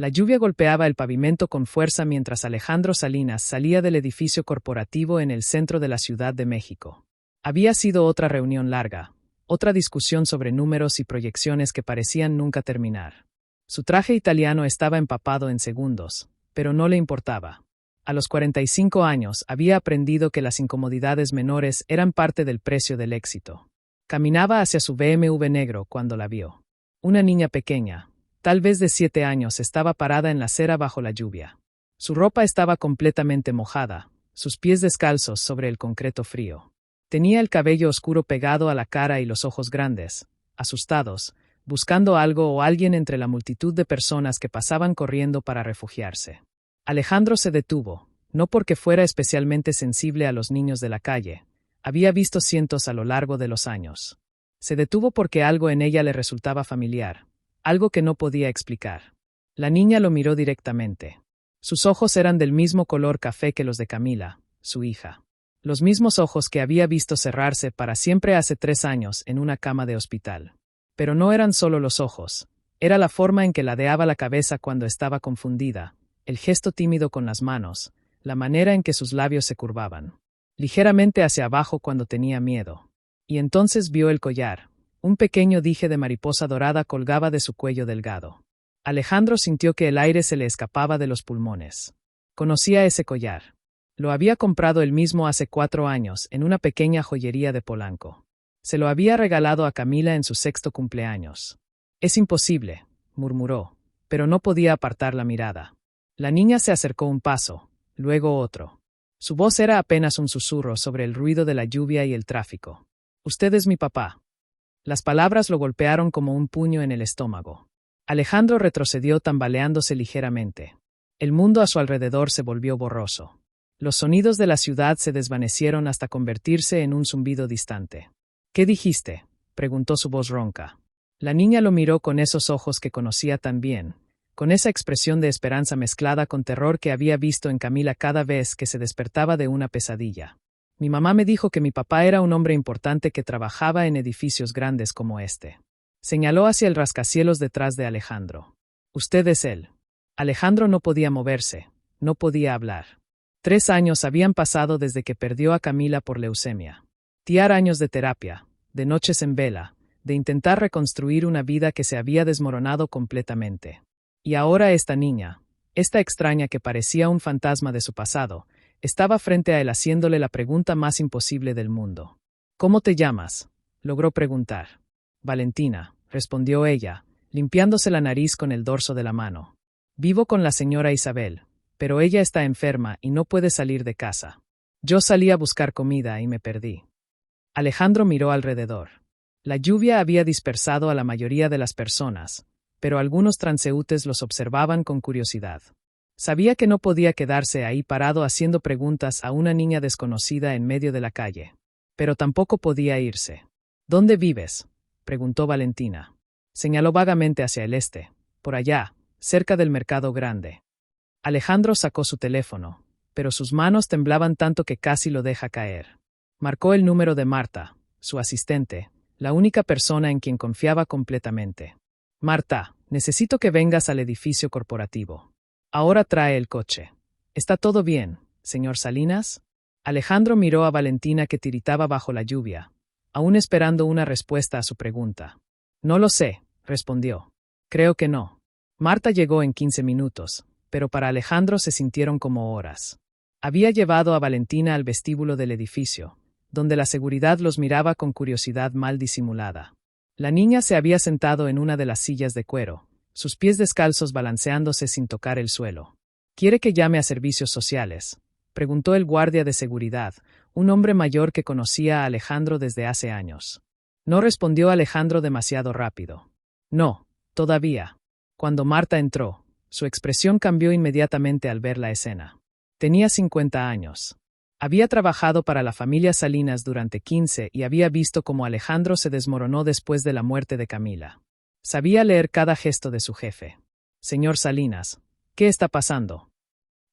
La lluvia golpeaba el pavimento con fuerza mientras Alejandro Salinas salía del edificio corporativo en el centro de la Ciudad de México. Había sido otra reunión larga, otra discusión sobre números y proyecciones que parecían nunca terminar. Su traje italiano estaba empapado en segundos, pero no le importaba. A los 45 años había aprendido que las incomodidades menores eran parte del precio del éxito. Caminaba hacia su BMW negro cuando la vio. Una niña pequeña, tal vez de 7 años, estaba parada en la acera bajo la lluvia. Su ropa estaba completamente mojada, sus pies descalzos sobre el concreto frío. Tenía el cabello oscuro pegado a la cara y los ojos grandes, asustados, buscando algo o alguien entre la multitud de personas que pasaban corriendo para refugiarse. Alejandro se detuvo, no porque fuera especialmente sensible a los niños de la calle. Había visto cientos a lo largo de los años. Se detuvo porque algo en ella le resultaba familiar, algo que no podía explicar. La niña lo miró directamente. Sus ojos eran del mismo color café que los de Camila, su hija. Los mismos ojos que había visto cerrarse para siempre hace 3 años en una cama de hospital. Pero no eran solo los ojos, era la forma en que ladeaba la cabeza cuando estaba confundida, el gesto tímido con las manos, la manera en que sus labios se curvaban ligeramente hacia abajo cuando tenía miedo. Y entonces vio el collar. Un pequeño dije de mariposa dorada colgaba de su cuello delgado. Alejandro sintió que el aire se le escapaba de los pulmones. Conocía ese collar. Lo había comprado él mismo hace 4 años en una pequeña joyería de Polanco. Se lo había regalado a Camila en su 6º cumpleaños. «Es imposible», murmuró, pero no podía apartar la mirada. La niña se acercó un paso, luego otro. Su voz era apenas un susurro sobre el ruido de la lluvia y el tráfico. «Usted es mi papá». Las palabras lo golpearon como un puño en el estómago. Alejandro retrocedió tambaleándose ligeramente. El mundo a su alrededor se volvió borroso. Los sonidos de la ciudad se desvanecieron hasta convertirse en un zumbido distante. «¿Qué dijiste?», preguntó su voz ronca. La niña lo miró con esos ojos que conocía tan bien, con esa expresión de esperanza mezclada con terror que había visto en Camila cada vez que se despertaba de una pesadilla. «Mi mamá me dijo que mi papá era un hombre importante que trabajaba en edificios grandes como este». Señaló hacia el rascacielos detrás de Alejandro. «Usted es él». Alejandro no podía moverse, no podía hablar. 3 años habían pasado desde que perdió a Camila por leucemia. 10 años de terapia, de noches en vela, de intentar reconstruir una vida que se había desmoronado completamente. Y ahora esta niña, esta extraña que parecía un fantasma de su pasado, estaba frente a él haciéndole la pregunta más imposible del mundo. «¿Cómo te llamas?», logró preguntar. «Valentina», respondió ella, limpiándose la nariz con el dorso de la mano. «Vivo con la señora Isabel, pero ella está enferma y no puede salir de casa. Yo salí a buscar comida y me perdí». Alejandro miró alrededor. La lluvia había dispersado a la mayoría de las personas, pero algunos transeúntes los observaban con curiosidad. Sabía que no podía quedarse ahí parado haciendo preguntas a una niña desconocida en medio de la calle. Pero tampoco podía irse. «¿Dónde vives?», preguntó Valentina. Señaló vagamente hacia el este, por allá, cerca del mercado grande. Alejandro sacó su teléfono, pero sus manos temblaban tanto que casi lo deja caer. Marcó el número de Marta, su asistente, la única persona en quien confiaba completamente. «Marta, necesito que vengas al edificio corporativo. Ahora trae el coche». «¿Está todo bien, señor Salinas?». Alejandro miró a Valentina que tiritaba bajo la lluvia, aún esperando una respuesta a su pregunta. «No lo sé», respondió. «Creo que no». Marta llegó en 15 minutos, pero para Alejandro se sintieron como horas. Había llevado a Valentina al vestíbulo del edificio, donde la seguridad los miraba con curiosidad mal disimulada. La niña se había sentado en una de las sillas de cuero, sus pies descalzos balanceándose sin tocar el suelo. «¿Quiere que llame a servicios sociales?», preguntó el guardia de seguridad, un hombre mayor que conocía a Alejandro desde hace años. No respondió Alejandro demasiado rápido. «No, todavía». Cuando Marta entró, su expresión cambió inmediatamente al ver la escena. Tenía 50 años. Había trabajado para la familia Salinas durante 15 y había visto cómo Alejandro se desmoronó después de la muerte de Camila. Sabía leer cada gesto de su jefe. «Señor Salinas, ¿qué está pasando?».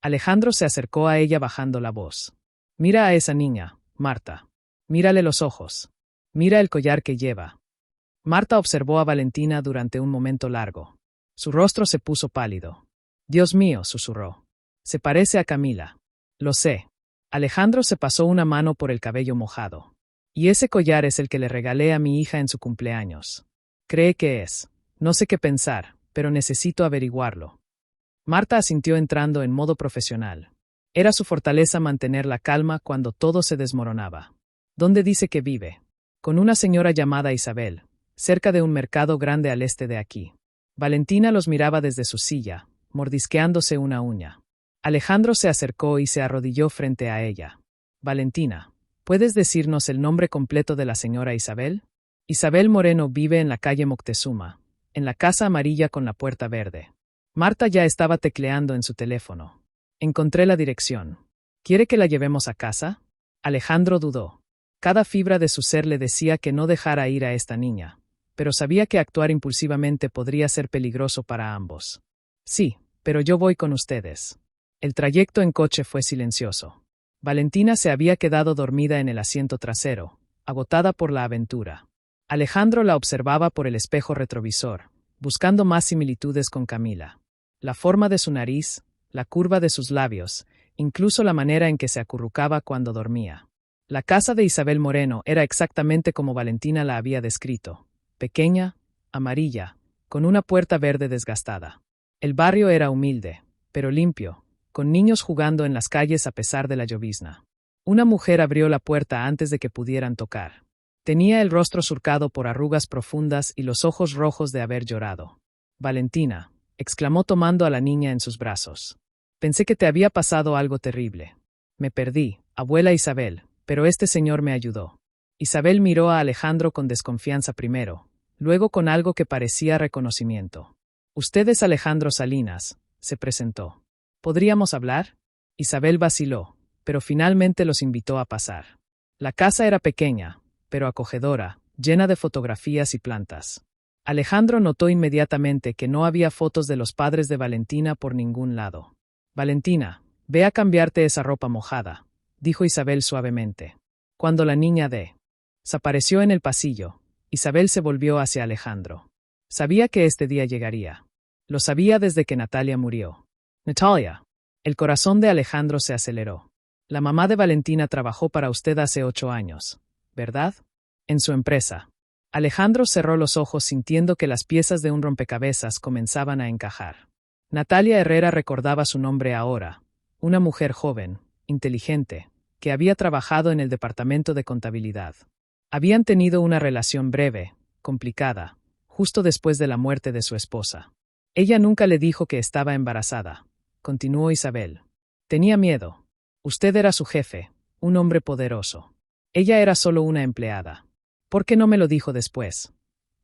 Alejandro se acercó a ella bajando la voz. «Mira a esa niña, Marta. Mírale los ojos. Mira el collar que lleva». Marta observó a Valentina durante un momento largo. Su rostro se puso pálido. Dios mío, susurró. Se parece a Camila. Lo sé. Alejandro se pasó una mano por el cabello mojado. Y ese collar es el que le regalé a mi hija en su cumpleaños. ¿Cree que es? No sé qué pensar, pero necesito averiguarlo. Marta asintió entrando en modo profesional. Era su fortaleza mantener la calma cuando todo se desmoronaba. ¿Dónde dice que vive? Con una señora llamada Isabel, cerca de un mercado grande al este de aquí. Valentina los miraba desde su silla, mordisqueándose una uña. Alejandro se acercó y se arrodilló frente a ella. Valentina, ¿puedes decirnos el nombre completo de la señora Isabel? Isabel Moreno vive en la calle Moctezuma, en la casa amarilla con la puerta verde. Marta ya estaba tecleando en su teléfono. Encontré la dirección. ¿Quiere que la llevemos a casa? Alejandro dudó. Cada fibra de su ser le decía que no dejara ir a esta niña, pero sabía que actuar impulsivamente podría ser peligroso para ambos. Sí, pero yo voy con ustedes. El trayecto en coche fue silencioso. Valentina se había quedado dormida en el asiento trasero, agotada por la aventura. Alejandro la observaba por el espejo retrovisor, buscando más similitudes con Camila. La forma de su nariz, la curva de sus labios, incluso la manera en que se acurrucaba cuando dormía. La casa de Isabel Moreno era exactamente como Valentina la había descrito, pequeña, amarilla, con una puerta verde desgastada. El barrio era humilde, pero limpio, con niños jugando en las calles a pesar de la llovizna. Una mujer abrió la puerta antes de que pudieran tocar. Tenía el rostro surcado por arrugas profundas y los ojos rojos de haber llorado. Valentina, exclamó tomando a la niña en sus brazos. Pensé que te había pasado algo terrible. Me perdí, abuela Isabel, pero este señor me ayudó. Isabel miró a Alejandro con desconfianza primero, luego con algo que parecía reconocimiento. Usted es Alejandro Salinas, se presentó. ¿Podríamos hablar? Isabel vaciló, pero finalmente los invitó a pasar. La casa era pequeña, pero acogedora, llena de fotografías y plantas. Alejandro notó inmediatamente que no había fotos de los padres de Valentina por ningún lado. Valentina, ve a cambiarte esa ropa mojada, dijo Isabel suavemente. Cuando la niña desapareció en el pasillo, Isabel se volvió hacia Alejandro. Sabía que este día llegaría. Lo sabía desde que Natalia murió. Natalia. El corazón de Alejandro se aceleró. La mamá de Valentina trabajó para usted hace 8 años, ¿verdad? En su empresa. Alejandro cerró los ojos sintiendo que las piezas de un rompecabezas comenzaban a encajar. Natalia Herrera recordaba su nombre ahora, una mujer joven, inteligente, que había trabajado en el departamento de contabilidad. Habían tenido una relación breve, complicada, justo después de la muerte de su esposa. Ella nunca le dijo que estaba embarazada, continuó Isabel. Tenía miedo. Usted era su jefe, un hombre poderoso. Ella era solo una empleada. ¿Por qué no me lo dijo después?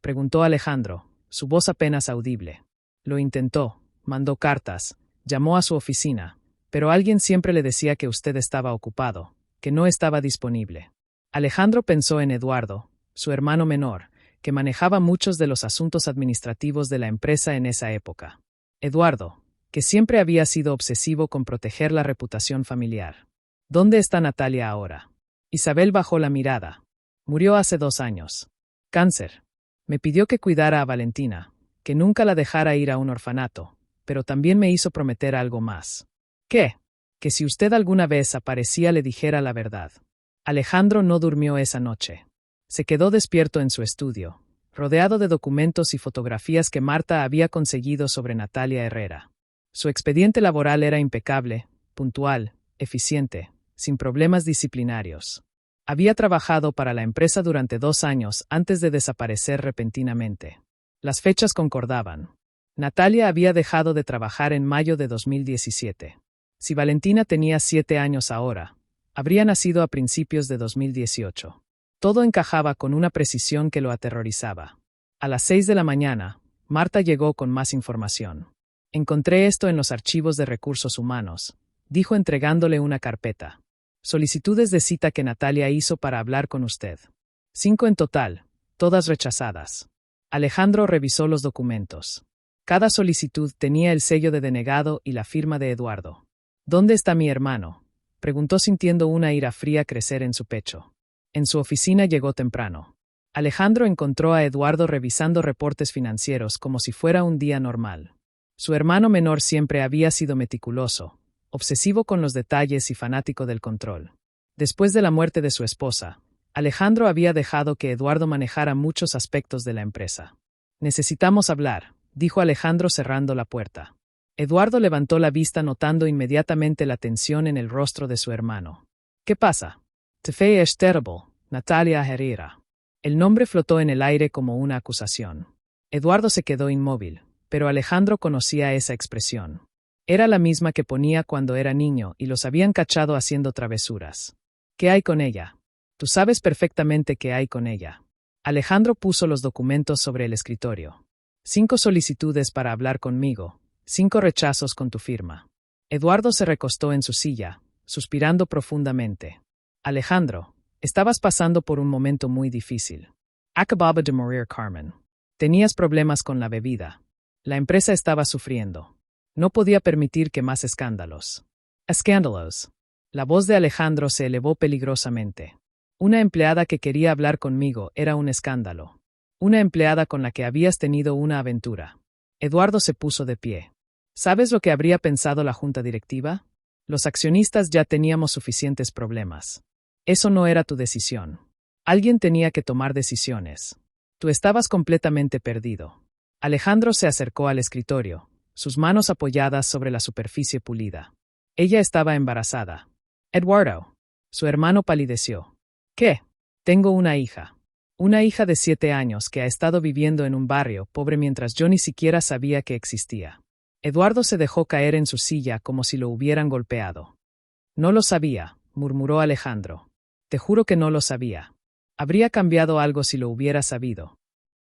Preguntó Alejandro, su voz apenas audible. Lo intentó, mandó cartas, llamó a su oficina, pero alguien siempre le decía que usted estaba ocupado, que no estaba disponible. Alejandro pensó en Eduardo, su hermano menor, que manejaba muchos de los asuntos administrativos de la empresa en esa época. Eduardo, que siempre había sido obsesivo con proteger la reputación familiar. ¿Dónde está Natalia ahora? Isabel bajó la mirada. Murió hace 2 años. Cáncer. Me pidió que cuidara a Valentina, que nunca la dejara ir a un orfanato, pero también me hizo prometer algo más. ¿Qué? Que si usted alguna vez aparecía le dijera la verdad. Alejandro no durmió esa noche. Se quedó despierto en su estudio, rodeado de documentos y fotografías que Marta había conseguido sobre Natalia Herrera. Su expediente laboral era impecable, puntual, eficiente, sin problemas disciplinarios. Había trabajado para la empresa durante 2 años antes de desaparecer repentinamente. Las fechas concordaban. Natalia había dejado de trabajar en mayo de 2017. Si Valentina tenía 7 años ahora, habría nacido a principios de 2018. Todo encajaba con una precisión que lo aterrorizaba. A las 6 de la mañana, Marta llegó con más información. Encontré esto en los archivos de recursos humanos, dijo entregándole una carpeta. Solicitudes de cita que Natalia hizo para hablar con usted. 5 en total, todas rechazadas. Alejandro revisó los documentos. Cada solicitud tenía el sello de denegado y la firma de Eduardo. ¿Dónde está mi hermano?, preguntó sintiendo una ira fría crecer en su pecho. En su oficina llegó temprano. Alejandro encontró a Eduardo revisando reportes financieros como si fuera un día normal. Su hermano menor siempre había sido meticuloso, obsesivo con los detalles y fanático del control. Después de la muerte de su esposa, Alejandro había dejado que Eduardo manejara muchos aspectos de la empresa. Necesitamos hablar, dijo Alejandro cerrando la puerta. Eduardo levantó la vista notando inmediatamente la tensión en el rostro de su hermano. ¿Qué pasa? Te fe es terrible, Natalia Herrera. El nombre flotó en el aire como una acusación. Eduardo se quedó inmóvil, pero Alejandro conocía esa expresión. Era la misma que ponía cuando era niño y los habían cachado haciendo travesuras. ¿Qué hay con ella? Tú sabes perfectamente qué hay con ella. Alejandro puso los documentos sobre el escritorio. 5 solicitudes para hablar conmigo, 5 rechazos con tu firma. Eduardo se recostó en su silla, suspirando profundamente. Alejandro, estabas pasando por un momento muy difícil. Acababa de morir Carmen. Tenías problemas con la bebida. La empresa estaba sufriendo. No podía permitir que más escándalos. Escándalos. La voz de Alejandro se elevó peligrosamente. Una empleada que quería hablar conmigo era un escándalo. Una empleada con la que habías tenido una aventura. Eduardo se puso de pie. ¿Sabes lo que habría pensado la junta directiva? Los accionistas ya teníamos suficientes problemas. Eso no era tu decisión. Alguien tenía que tomar decisiones. Tú estabas completamente perdido. Alejandro se acercó al escritorio, sus manos apoyadas sobre la superficie pulida. Ella estaba embarazada. Eduardo. Su hermano palideció. ¿Qué? Tengo una hija. Una hija de 7 años que ha estado viviendo en un barrio pobre mientras yo ni siquiera sabía que existía. Eduardo se dejó caer en su silla como si lo hubieran golpeado. No lo sabía, murmuró Alejandro. Te juro que no lo sabía. Habría cambiado algo si lo hubiera sabido.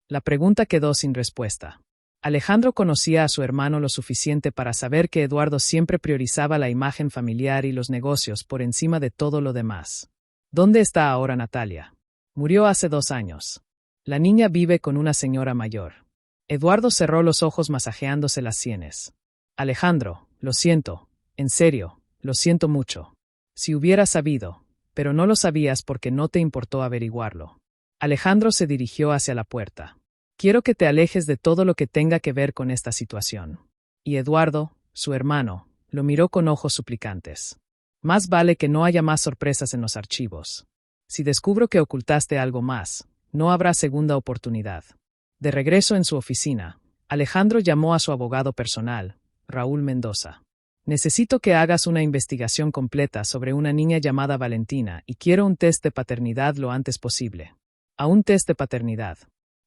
La pregunta quedó sin respuesta. Alejandro conocía a su hermano lo suficiente para saber que Eduardo siempre priorizaba la imagen familiar y los negocios por encima de todo lo demás. ¿Dónde está ahora Natalia? Murió hace 2 años. La niña vive con una señora mayor. Eduardo cerró los ojos masajeándose las sienes. Alejandro, lo siento, en serio, lo siento mucho. Si hubiera sabido, pero no lo sabías porque no te importó averiguarlo. Alejandro se dirigió hacia la puerta. Quiero que te alejes de todo lo que tenga que ver con esta situación. Y Eduardo, su hermano, lo miró con ojos suplicantes. Más vale que no haya más sorpresas en los archivos. Si descubro que ocultaste algo más, no habrá segunda oportunidad. De regreso en su oficina, Alejandro llamó a su abogado personal, Raúl Mendoza. Necesito que hagas una investigación completa sobre una niña llamada Valentina y quiero un test de paternidad lo antes posible. A un test de paternidad.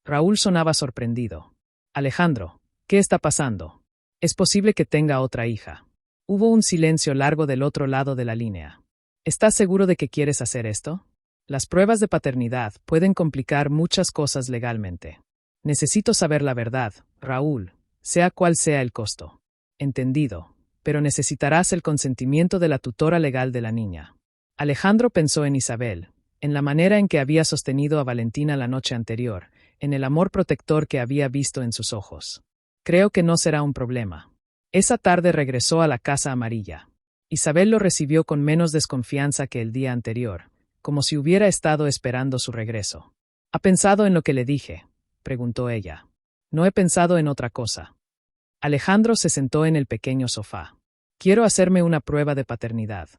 Raúl sonaba sorprendido. Alejandro, ¿qué está pasando? Es posible que tenga otra hija. Hubo un silencio largo del otro lado de la línea. ¿Estás seguro de que quieres hacer esto? Las pruebas de paternidad pueden complicar muchas cosas legalmente. Necesito saber la verdad, Raúl, sea cual sea el costo. Entendido, pero necesitarás el consentimiento de la tutora legal de la niña. Alejandro pensó en Isabel, en la manera en que había sostenido a Valentina la noche anterior, en el amor protector que había visto en sus ojos. Creo que no será un problema. Esa tarde regresó a la Casa Amarilla. Isabel lo recibió con menos desconfianza que el día anterior, como si hubiera estado esperando su regreso. ¿Ha pensado en lo que le dije?, preguntó ella. No he pensado en otra cosa. Alejandro se sentó en el pequeño sofá. Quiero hacerme una prueba de paternidad.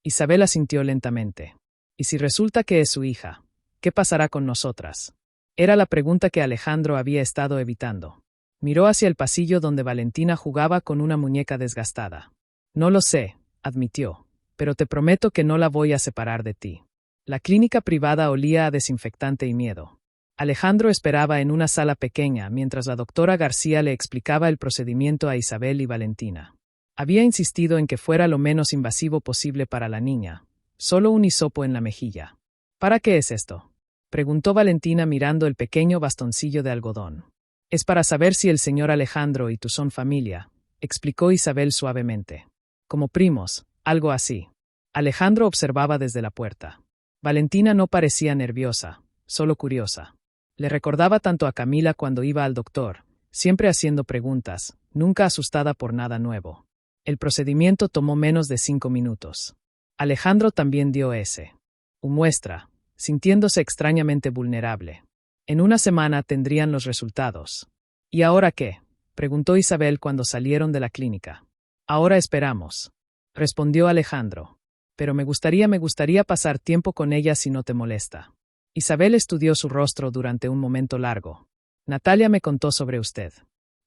Isabel asintió lentamente. ¿Y si resulta que es su hija? ¿Qué pasará con nosotras? Era la pregunta que Alejandro había estado evitando. Miró hacia el pasillo donde Valentina jugaba con una muñeca desgastada. No lo sé, admitió, pero te prometo que no la voy a separar de ti. La clínica privada olía a desinfectante y miedo. Alejandro esperaba en una sala pequeña mientras la doctora García le explicaba el procedimiento a Isabel y Valentina. Había insistido en que fuera lo menos invasivo posible para la niña, solo un hisopo en la mejilla. ¿Para qué es esto?, preguntó Valentina mirando el pequeño bastoncillo de algodón. Es para saber si el señor Alejandro y tú son familia, explicó Isabel suavemente. Como primos, algo así. Alejandro observaba desde la puerta. Valentina no parecía nerviosa, solo curiosa. Le recordaba tanto a Camila cuando iba al doctor, siempre haciendo preguntas, nunca asustada por nada nuevo. El procedimiento tomó menos de 5 minutos. Alejandro también dio muestra, sintiéndose extrañamente vulnerable. En una semana tendrían los resultados. ¿Y ahora qué?, preguntó Isabel cuando salieron de la clínica. Ahora esperamos, respondió Alejandro. Pero me gustaría pasar tiempo con ella si no te molesta. Isabel estudió su rostro durante un momento largo. Natalia me contó sobre usted.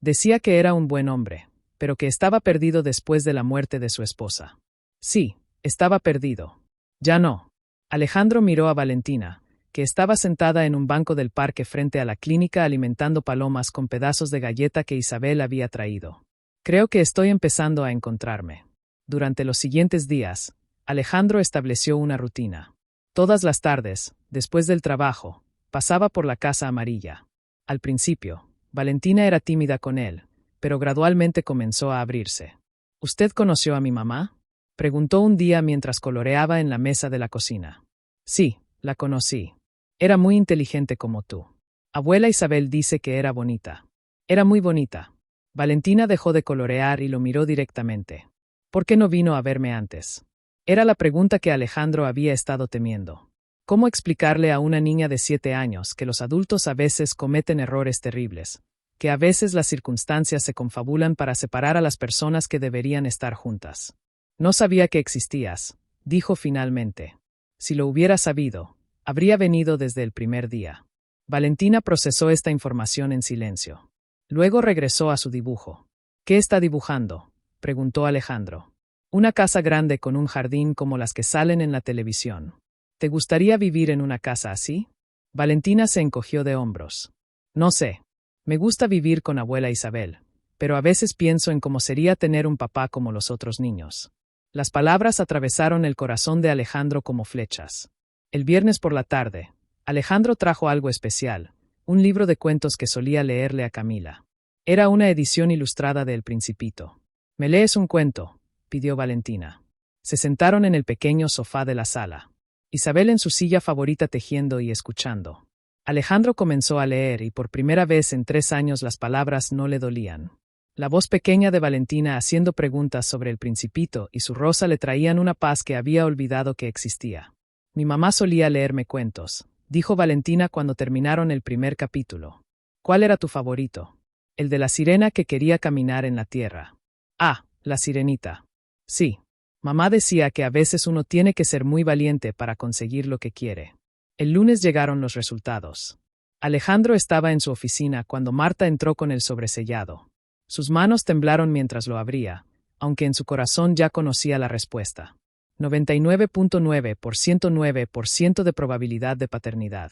Decía que era un buen hombre, pero que estaba perdido después de la muerte de su esposa. Sí, estaba perdido. Ya no. Alejandro miró a Valentina, que estaba sentada en un banco del parque frente a la clínica alimentando palomas con pedazos de galleta que Isabel había traído. Creo que estoy empezando a encontrarme. Durante los siguientes días, Alejandro estableció una rutina. Todas las tardes, después del trabajo, pasaba por la Casa Amarilla. Al principio, Valentina era tímida con él, pero gradualmente comenzó a abrirse. ¿Usted conoció a mi mamá?, preguntó un día mientras coloreaba en la mesa de la cocina. Sí, la conocí. Era muy inteligente como tú. Abuela Isabel dice que era bonita. Era muy bonita. Valentina dejó de colorear y lo miró directamente. ¿Por qué no vino a verme antes? Era la pregunta que Alejandro había estado temiendo. ¿Cómo explicarle a una niña de 7 años que los adultos a veces cometen errores terribles, que a veces las circunstancias se confabulan para separar a las personas que deberían estar juntas? No sabía que existías, dijo finalmente. Si lo hubiera sabido, habría venido desde el primer día. Valentina procesó esta información en silencio. Luego regresó a su dibujo. ¿Qué está dibujando?, preguntó Alejandro. Una casa grande con un jardín como las que salen en la televisión. ¿Te gustaría vivir en una casa así? Valentina se encogió de hombros. No sé. Me gusta vivir con abuela Isabel, pero a veces pienso en cómo sería tener un papá como los otros niños. Las palabras atravesaron el corazón de Alejandro como flechas. El viernes por la tarde, Alejandro trajo algo especial, un libro de cuentos que solía leerle a Camila. Era una edición ilustrada de El Principito. ¿Me lees un cuento?, pidió Valentina. Se sentaron en el pequeño sofá de la sala. Isabel en su silla favorita tejiendo y escuchando. Alejandro comenzó a leer y por primera vez en 3 años las palabras no le dolían. La voz pequeña de Valentina haciendo preguntas sobre El Principito y su rosa le traían una paz que había olvidado que existía. Mi mamá solía leerme cuentos, dijo Valentina cuando terminaron el primer capítulo. ¿Cuál era tu favorito? El de la sirena que quería caminar en la tierra. Ah, la sirenita. Sí. Mamá decía que a veces uno tiene que ser muy valiente para conseguir lo que quiere. El lunes llegaron los resultados. Alejandro estaba en su oficina cuando Marta entró con el sobresellado. Sus manos temblaron mientras lo abría, aunque en su corazón ya conocía la respuesta. 99.9% de probabilidad de paternidad.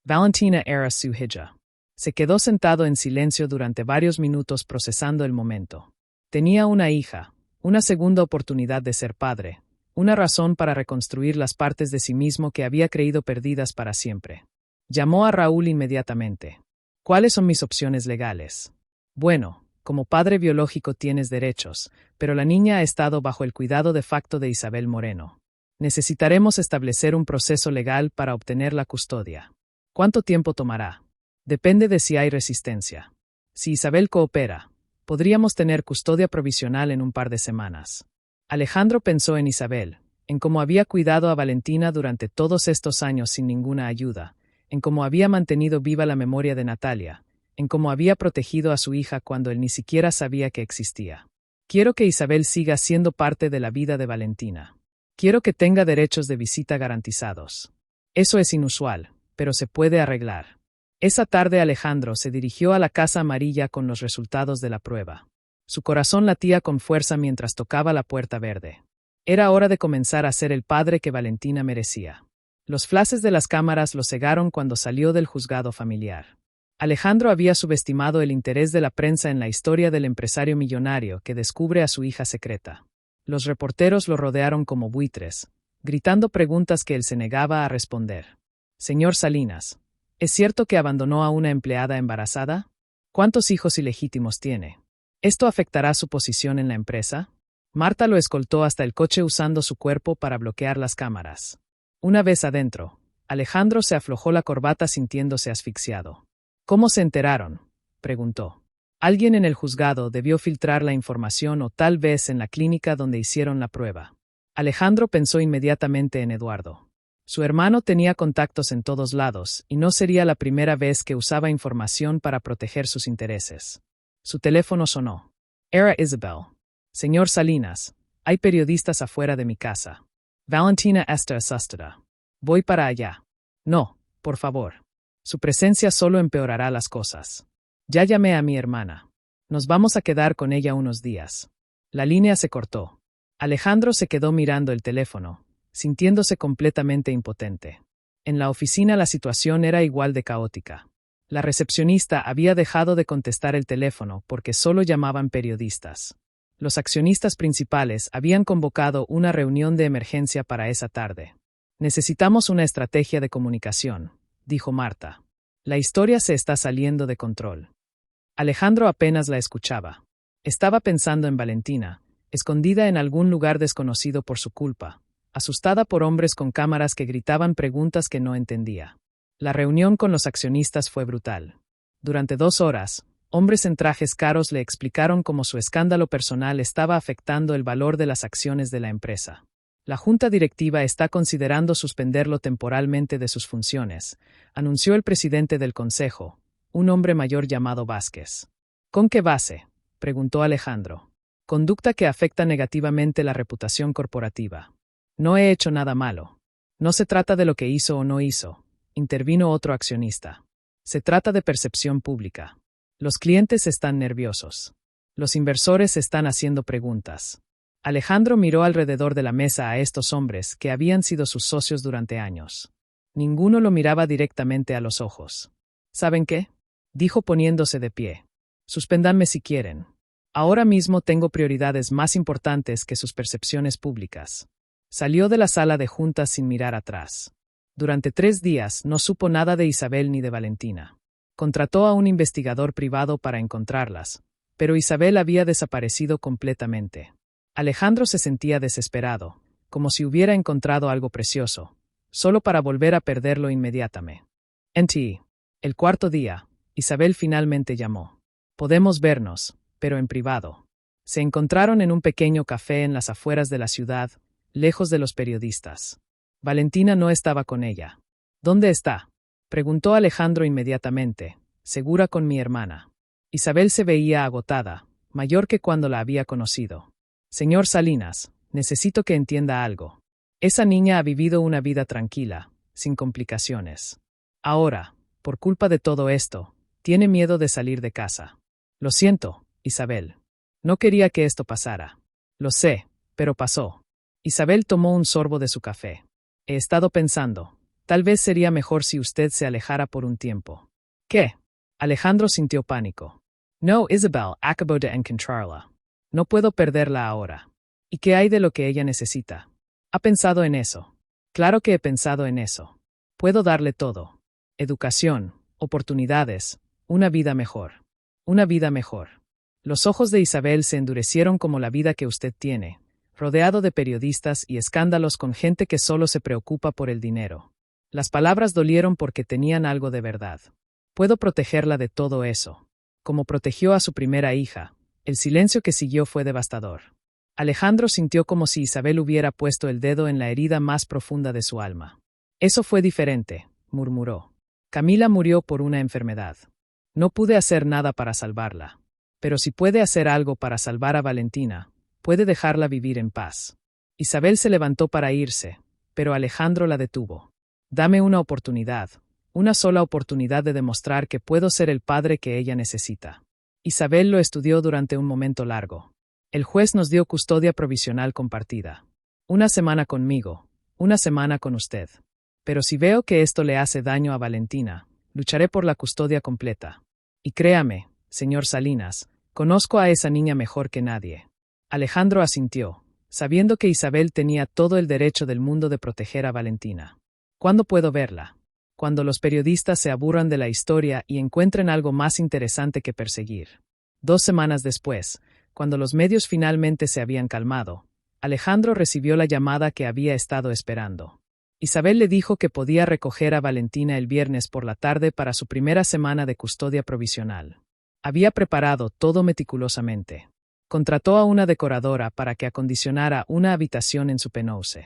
Valentina era su hija. Se quedó sentado en silencio durante varios minutos procesando el momento. Tenía una hija, una segunda oportunidad de ser padre, una razón para reconstruir las partes de sí mismo que había creído perdidas para siempre. Llamó a Raúl inmediatamente. ¿Cuáles son mis opciones legales? Bueno, como padre biológico tienes derechos, pero la niña ha estado bajo el cuidado de facto de Isabel Moreno. Necesitaremos establecer un proceso legal para obtener la custodia. ¿Cuánto tiempo tomará? Depende de si hay resistencia. Si Isabel coopera, podríamos tener custodia provisional en un par de semanas. Alejandro pensó en Isabel, en cómo había cuidado a Valentina durante todos estos años sin ninguna ayuda, en cómo había mantenido viva la memoria de Natalia, en cómo había protegido a su hija cuando él ni siquiera sabía que existía. Quiero que Isabel siga siendo parte de la vida de Valentina. Quiero que tenga derechos de visita garantizados. Eso es inusual, pero se puede arreglar. Esa tarde Alejandro se dirigió a la Casa Amarilla con los resultados de la prueba. Su corazón latía con fuerza mientras tocaba la puerta verde. Era hora de comenzar a ser el padre que Valentina merecía. Los flashes de las cámaras lo cegaron cuando salió del juzgado familiar. Alejandro había subestimado el interés de la prensa en la historia del empresario millonario que descubre a su hija secreta. Los reporteros lo rodearon como buitres, gritando preguntas que él se negaba a responder. Señor Salinas, ¿es cierto que abandonó a una empleada embarazada? ¿Cuántos hijos ilegítimos tiene? ¿Esto afectará su posición en la empresa? Marta lo escoltó hasta el coche usando su cuerpo para bloquear las cámaras. Una vez adentro, Alejandro se aflojó la corbata sintiéndose asfixiado. ¿Cómo se enteraron?, preguntó. Alguien en el juzgado debió filtrar la información o tal vez en la clínica donde hicieron la prueba. Alejandro pensó inmediatamente en Eduardo. Su hermano tenía contactos en todos lados y no sería la primera vez que usaba información para proteger sus intereses. Su teléfono sonó. Era Isabel. Señor Salinas, hay periodistas afuera de mi casa. Valentina está asustada. Voy para allá. No, por favor. Su presencia solo empeorará las cosas. Ya llamé a mi hermana. Nos vamos a quedar con ella unos días. La línea se cortó. Alejandro se quedó mirando el teléfono, sintiéndose completamente impotente. En la oficina la situación era igual de caótica. La recepcionista había dejado de contestar el teléfono porque solo llamaban periodistas. Los accionistas principales habían convocado una reunión de emergencia para esa tarde. Necesitamos una estrategia de comunicación, dijo Marta. La historia se está saliendo de control. Alejandro apenas la escuchaba. Estaba pensando en Valentina, escondida en algún lugar desconocido por su culpa, asustada por hombres con cámaras que gritaban preguntas que no entendía. La reunión con los accionistas fue brutal. Durante 2 horas, hombres en trajes caros le explicaron cómo su escándalo personal estaba afectando el valor de las acciones de la empresa. La junta directiva está considerando suspenderlo temporalmente de sus funciones, anunció el presidente del consejo, un hombre mayor llamado Vázquez. ¿Con qué base?, preguntó Alejandro. Conducta que afecta negativamente la reputación corporativa. No he hecho nada malo. No se trata de lo que hizo o no hizo, intervino otro accionista. Se trata de percepción pública. Los clientes están nerviosos. Los inversores están haciendo preguntas. Alejandro miró alrededor de la mesa a estos hombres que habían sido sus socios durante años. Ninguno lo miraba directamente a los ojos. ¿Saben qué?, dijo poniéndose de pie. Suspéndanme si quieren. Ahora mismo tengo prioridades más importantes que sus percepciones públicas. Salió de la sala de juntas sin mirar atrás. Durante 3 días no supo nada de Isabel ni de Valentina. Contrató a un investigador privado para encontrarlas, pero Isabel había desaparecido completamente. Alejandro se sentía desesperado, como si hubiera encontrado algo precioso, solo para volver a perderlo inmediatamente. El 4.º día, Isabel finalmente llamó. Podemos vernos, pero en privado. Se encontraron en un pequeño café en las afueras de la ciudad, lejos de los periodistas. Valentina no estaba con ella. ¿Dónde está?, preguntó Alejandro inmediatamente. Segura con mi hermana. Isabel se veía agotada, mayor que cuando la había conocido. Señor Salinas, necesito que entienda algo. Esa niña ha vivido una vida tranquila, sin complicaciones. Ahora, por culpa de todo esto, tiene miedo de salir de casa. Lo siento, Isabel. No quería que esto pasara. Lo sé, pero pasó. Isabel tomó un sorbo de su café. He estado pensando, tal vez sería mejor si usted se alejara por un tiempo. ¿Qué? Alejandro sintió pánico. No, Isabel, acabo de encontrarla. No puedo perderla ahora. ¿Y qué hay de lo que ella necesita? ¿Ha pensado en eso? Claro que he pensado en eso. Puedo darle todo. Educación, oportunidades, una vida mejor. Una vida mejor. Los ojos de Isabel se endurecieron como la vida que usted tiene, rodeado de periodistas y escándalos con gente que solo se preocupa por el dinero. Las palabras dolieron porque tenían algo de verdad. Puedo protegerla de todo eso. Como protegió a su primera hija, el silencio que siguió fue devastador. Alejandro sintió como si Isabel hubiera puesto el dedo en la herida más profunda de su alma. Eso fue diferente, murmuró. Camila murió por una enfermedad. No pude hacer nada para salvarla. Pero si puede hacer algo para salvar a Valentina, puede dejarla vivir en paz. Isabel se levantó para irse, pero Alejandro la detuvo. Dame una oportunidad, una sola oportunidad de demostrar que puedo ser el padre que ella necesita. Isabel lo estudió durante un momento largo. El juez nos dio custodia provisional compartida. 1 semana conmigo, 1 semana con usted. Pero si veo que esto le hace daño a Valentina, lucharé por la custodia completa. Y créame, señor Salinas, conozco a esa niña mejor que nadie. Alejandro asintió, sabiendo que Isabel tenía todo el derecho del mundo de proteger a Valentina. ¿Cuándo puedo verla? Cuando los periodistas se aburran de la historia y encuentren algo más interesante que perseguir. 2 semanas después, cuando los medios finalmente se habían calmado, Alejandro recibió la llamada que había estado esperando. Isabel le dijo que podía recoger a Valentina el viernes por la tarde para su primera semana de custodia provisional. Había preparado todo meticulosamente. Contrató a una decoradora para que acondicionara una habitación en su penthouse.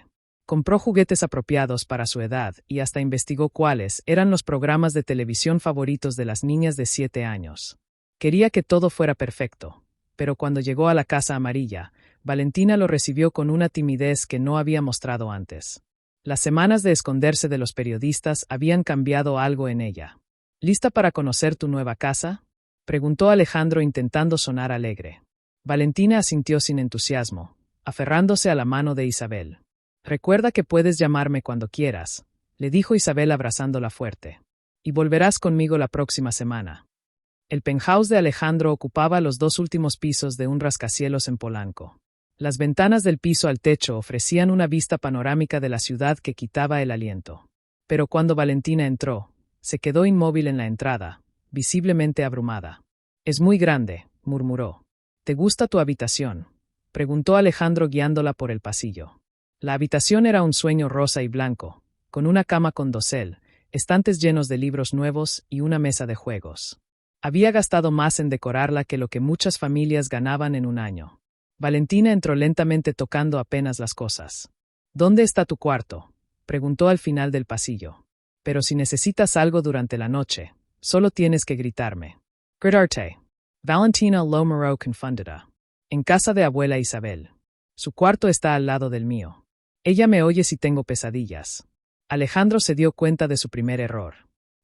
Compró juguetes apropiados para su edad y hasta investigó cuáles eran los programas de televisión favoritos de las niñas de 7 años. Quería que todo fuera perfecto, pero cuando llegó a la Casa Amarilla, Valentina lo recibió con una timidez que no había mostrado antes. Las semanas de esconderse de los periodistas habían cambiado algo en ella. ¿Lista para conocer tu nueva casa?, preguntó Alejandro intentando sonar alegre. Valentina asintió sin entusiasmo, aferrándose a la mano de Isabel. Recuerda que puedes llamarme cuando quieras, le dijo Isabel abrazándola fuerte. Y volverás conmigo la próxima semana. El penthouse de Alejandro ocupaba los 2 últimos pisos de un rascacielos en Polanco. Las ventanas del piso al techo ofrecían una vista panorámica de la ciudad que quitaba el aliento. Pero cuando Valentina entró, se quedó inmóvil en la entrada, visiblemente abrumada. «Es muy grande», murmuró. «¿Te gusta tu habitación?», preguntó Alejandro guiándola por el pasillo. La habitación era un sueño rosa y blanco, con una cama con dosel, estantes llenos de libros nuevos y una mesa de juegos. Había gastado más en decorarla que lo que muchas familias ganaban en un año. Valentina entró lentamente tocando apenas las cosas. «¿Dónde está tu cuarto?», preguntó al final del pasillo. «Pero si necesitas algo durante la noche, solo tienes que gritarme». Gritarte. Valentina lo miró confundida. «En casa de abuela Isabel. Su cuarto está al lado del mío. Ella me oye si tengo pesadillas». Alejandro se dio cuenta de su primer error.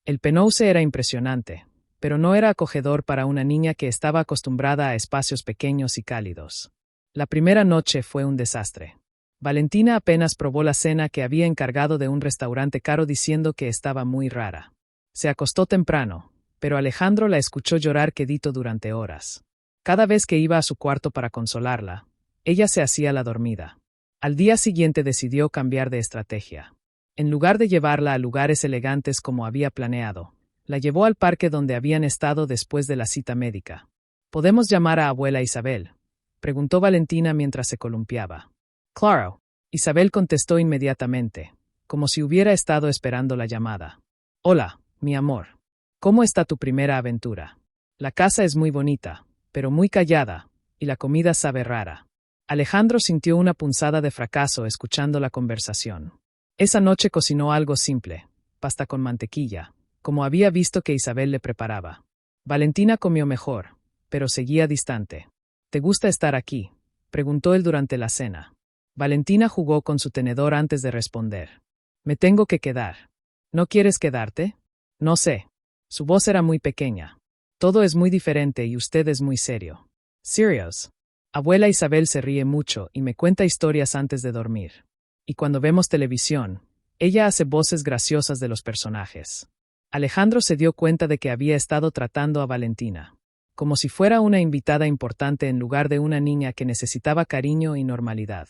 El penthouse era impresionante, pero no era acogedor para una niña que estaba acostumbrada a espacios pequeños y cálidos. La primera noche fue un desastre. Valentina apenas probó la cena que había encargado de un restaurante caro diciendo que estaba muy rara. Se acostó temprano, pero Alejandro la escuchó llorar quedito durante horas. Cada vez que iba a su cuarto para consolarla, ella se hacía la dormida. Al día siguiente decidió cambiar de estrategia. En lugar de llevarla a lugares elegantes como había planeado, la llevó al parque donde habían estado después de la cita médica. «¿Podemos llamar a abuela Isabel?», preguntó Valentina mientras se columpiaba. «Claro», Isabel contestó inmediatamente, como si hubiera estado esperando la llamada. «Hola, mi amor. ¿Cómo está tu primera aventura? La casa es muy bonita, pero muy callada, y la comida sabe rara». Alejandro sintió una punzada de fracaso escuchando la conversación. Esa noche cocinó algo simple, pasta con mantequilla, como había visto que Isabel le preparaba. Valentina comió mejor, pero seguía distante. «¿Te gusta estar aquí?», preguntó él durante la cena. Valentina jugó con su tenedor antes de responder. «Me tengo que quedar». «¿No quieres quedarte?». «No sé». Su voz era muy pequeña. «Todo es muy diferente y usted es muy serio». «Serious». Abuela Isabel se ríe mucho y me cuenta historias antes de dormir. Y cuando vemos televisión, ella hace voces graciosas de los personajes. Alejandro se dio cuenta de que había estado tratando a Valentina como si fuera una invitada importante en lugar de una niña que necesitaba cariño y normalidad.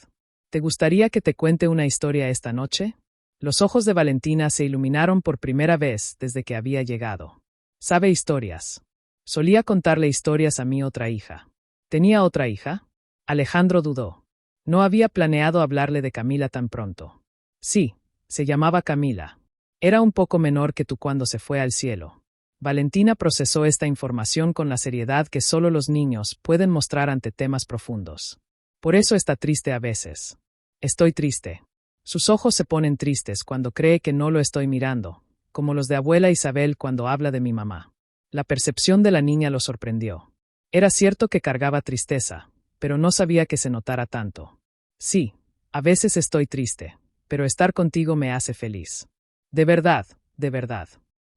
«¿Te gustaría que te cuente una historia esta noche?». Los ojos de Valentina se iluminaron por primera vez desde que había llegado. «¿Sabe historias?». «Solía contarle historias a mi otra hija». «¿Tenía otra hija?». Alejandro dudó. No había planeado hablarle de Camila tan pronto. «Sí, se llamaba Camila. Era un poco menor que tú cuando se fue al cielo». Valentina procesó esta información con la seriedad que solo los niños pueden mostrar ante temas profundos. «Por eso está triste a veces». «Estoy triste». Sus ojos se ponen tristes cuando cree que no lo estoy mirando, como los de abuela Isabel cuando habla de mi mamá. La percepción de la niña lo sorprendió. Era cierto que cargaba tristeza, pero no sabía que se notara tanto. «Sí, a veces estoy triste, pero estar contigo me hace feliz». «De verdad, de verdad».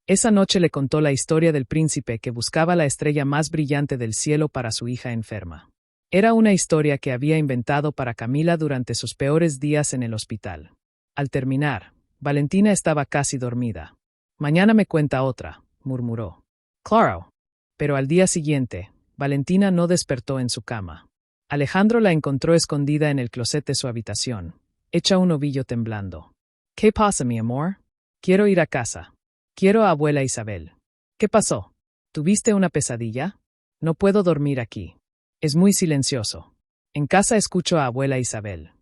Esa noche le contó la historia del príncipe que buscaba la estrella más brillante del cielo para su hija enferma. Era una historia que había inventado para Camila durante sus peores días en el hospital. Al terminar, Valentina estaba casi dormida. «Mañana me cuenta otra», murmuró. «Claro». Pero al día siguiente, Valentina no despertó en su cama. Alejandro la encontró escondida en el closet de su habitación, hecha un ovillo temblando. «¿Qué pasa, mi amor?». «Quiero ir a casa. Quiero a abuela Isabel». «¿Qué pasó? ¿Tuviste una pesadilla?». «No puedo dormir aquí. Es muy silencioso. En casa escucho a abuela Isabel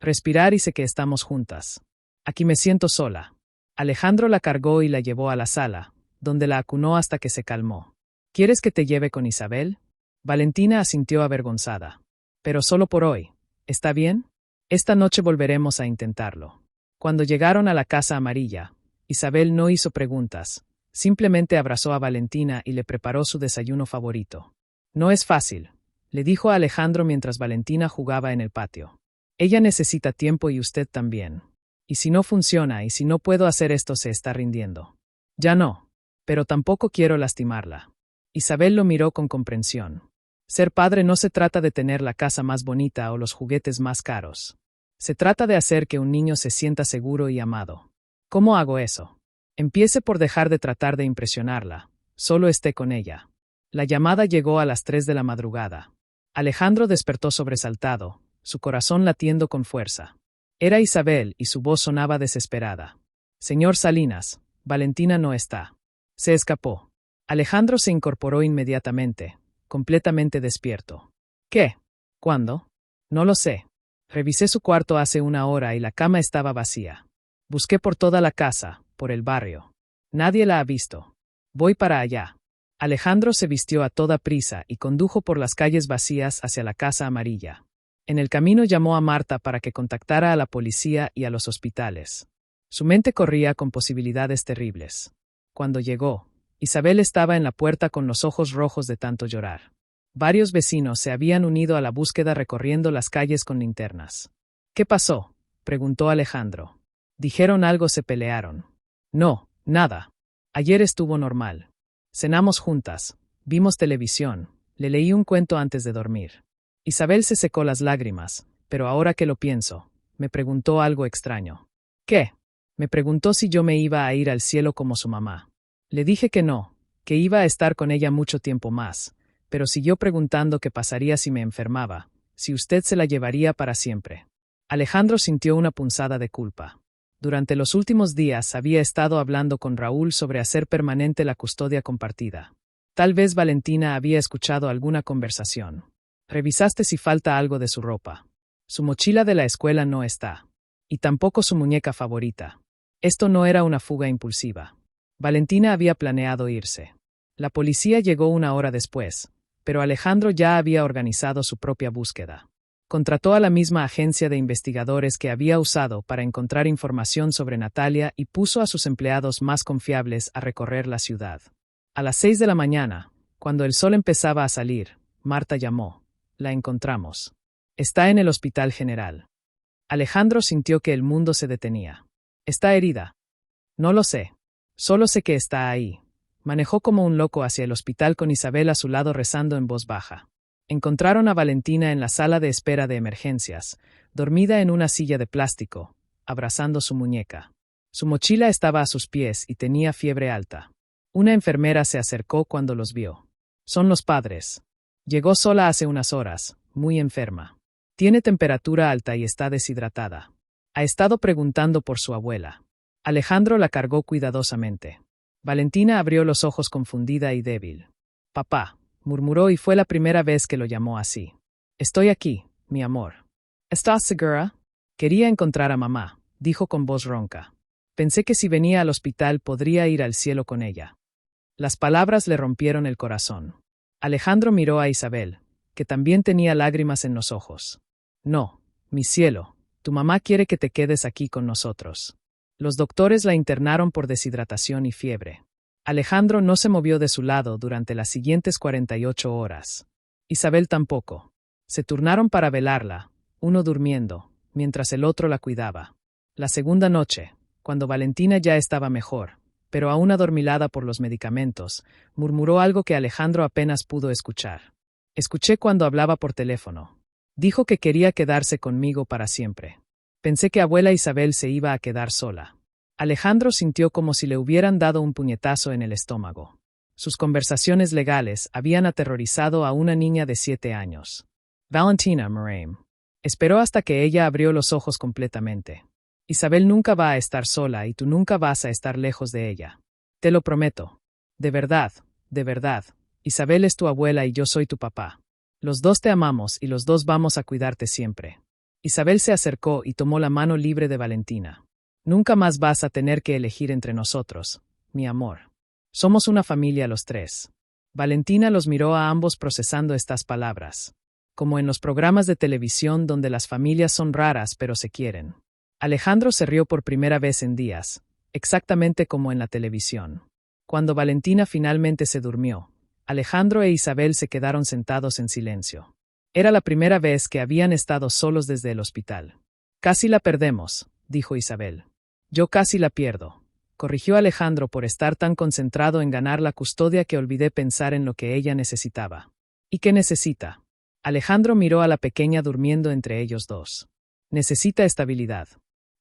respirar y sé que estamos juntas. Aquí me siento sola». Alejandro la cargó y la llevó a la sala, donde la acunó hasta que se calmó. «¿Quieres que te lleve con Isabel?». Valentina asintió avergonzada. «Pero solo por hoy. ¿Está bien?». «Esta noche volveremos a intentarlo». Cuando llegaron a la Casa Amarilla, Isabel no hizo preguntas, Simplemente abrazó a Valentina y le preparó su desayuno favorito. No es fácil, le dijo a Alejandro mientras Valentina jugaba en el patio. Ella necesita tiempo y usted también. Y si no funciona y si no puedo hacer esto se está rindiendo. Ya no. Pero tampoco quiero lastimarla. Isabel lo miró con comprensión. Ser padre no se trata de tener la casa más bonita o los juguetes más caros. Se trata de hacer que un niño se sienta seguro y amado. ¿Cómo hago eso? Empiece por dejar de tratar de impresionarla. Solo esté con ella. La llamada llegó a las 3 de la madrugada. Alejandro despertó sobresaltado, su corazón latiendo con fuerza. Era Isabel y su voz sonaba desesperada. Señor Salinas, Valentina no está. Se escapó. Alejandro se incorporó inmediatamente, completamente despierto. ¿Qué? ¿Cuándo? No lo sé. Revisé su cuarto hace una hora y la cama estaba vacía. Busqué por toda la casa, por el barrio. Nadie la ha visto. Voy para allá. Alejandro se vistió a toda prisa y condujo por las calles vacías hacia la Casa Amarilla. En el camino llamó a Marta para que contactara a la policía y a los hospitales. Su mente corría con posibilidades terribles. Cuando llegó, Isabel estaba en la puerta con los ojos rojos de tanto llorar. Varios vecinos se habían unido a la búsqueda recorriendo las calles con linternas. ¿Qué pasó?, preguntó Alejandro. Dijeron algo, se pelearon. No, nada. Ayer estuvo normal. Cenamos juntas, vimos televisión, le leí un cuento antes de dormir. Isabel se secó las lágrimas, pero ahora que lo pienso, me preguntó algo extraño. ¿Qué? Me preguntó si yo me iba a ir al cielo como su mamá. Le dije que no, que iba a estar con ella mucho tiempo más, pero siguió preguntando qué pasaría si me enfermaba, si usted se la llevaría para siempre. Alejandro sintió una punzada de culpa. Durante los últimos días había estado hablando con Raúl sobre hacer permanente la custodia compartida. Tal vez Valentina había escuchado alguna conversación. Revisaste si falta algo de su ropa. Su mochila de la escuela no está. Y tampoco su muñeca favorita. Esto no era una fuga impulsiva. Valentina había planeado irse. La policía llegó una hora después, pero Alejandro ya había organizado su propia búsqueda. Contrató a la misma agencia de investigadores que había usado para encontrar información sobre Natalia y puso a sus empleados más confiables a recorrer la ciudad. A las 6 de la mañana, cuando el sol empezaba a salir, Marta llamó. La encontramos. Está en el Hospital General. Alejandro sintió que el mundo se detenía. ¿Está herida? No lo sé. Solo sé que está ahí. Manejó como un loco hacia el hospital con Isabel a su lado rezando en voz baja. Encontraron a Valentina en la sala de espera de emergencias, dormida en una silla de plástico, abrazando su muñeca. Su mochila estaba a sus pies y tenía fiebre alta. Una enfermera se acercó cuando los vio. Son los padres. Llegó sola hace unas horas, muy enferma. Tiene temperatura alta y está deshidratada. Ha estado preguntando por su abuela. Alejandro la cargó cuidadosamente. Valentina abrió los ojos confundida y débil. Papá, murmuró y fue la primera vez que lo llamó así. Estoy aquí, mi amor. ¿Estás segura? Quería encontrar a mamá, dijo con voz ronca. Pensé que si venía al hospital podría ir al cielo con ella. Las palabras le rompieron el corazón. Alejandro miró a Isabel, que también tenía lágrimas en los ojos. No, mi cielo, tu mamá quiere que te quedes aquí con nosotros. Los doctores la internaron por deshidratación y fiebre. Alejandro no se movió de su lado durante las siguientes 48 horas. Isabel tampoco. Se turnaron para velarla, uno durmiendo, mientras el otro la cuidaba. La segunda noche, cuando Valentina ya estaba mejor, pero aún adormilada por los medicamentos, murmuró algo que Alejandro apenas pudo escuchar. Escuché cuando hablaba por teléfono. Dijo que quería quedarse conmigo para siempre. Pensé que abuela Isabel se iba a quedar sola. Alejandro sintió como si le hubieran dado un puñetazo en el estómago. Sus conversaciones legales habían aterrorizado a una niña de 7 años. Valentina Maraim. Esperó hasta que ella abrió los ojos completamente. Isabel nunca va a estar sola y tú nunca vas a estar lejos de ella. Te lo prometo. De verdad, Isabel es tu abuela y yo soy tu papá. Los dos te amamos y los dos vamos a cuidarte siempre. Isabel se acercó y tomó la mano libre de Valentina. Nunca más vas a tener que elegir entre nosotros, mi amor. Somos una familia los tres. Valentina los miró a ambos procesando estas palabras. Como en los programas de televisión donde las familias son raras pero se quieren. Alejandro se rió por primera vez en días, exactamente como en la televisión. Cuando Valentina finalmente se durmió, Alejandro e Isabel se quedaron sentados en silencio. Era la primera vez que habían estado solos desde el hospital. Casi la perdemos, dijo Isabel. Yo casi la pierdo, corrigió Alejandro por estar tan concentrado en ganar la custodia que olvidé pensar en lo que ella necesitaba. ¿Y qué necesita? Alejandro miró a la pequeña durmiendo entre ellos dos. Necesita estabilidad.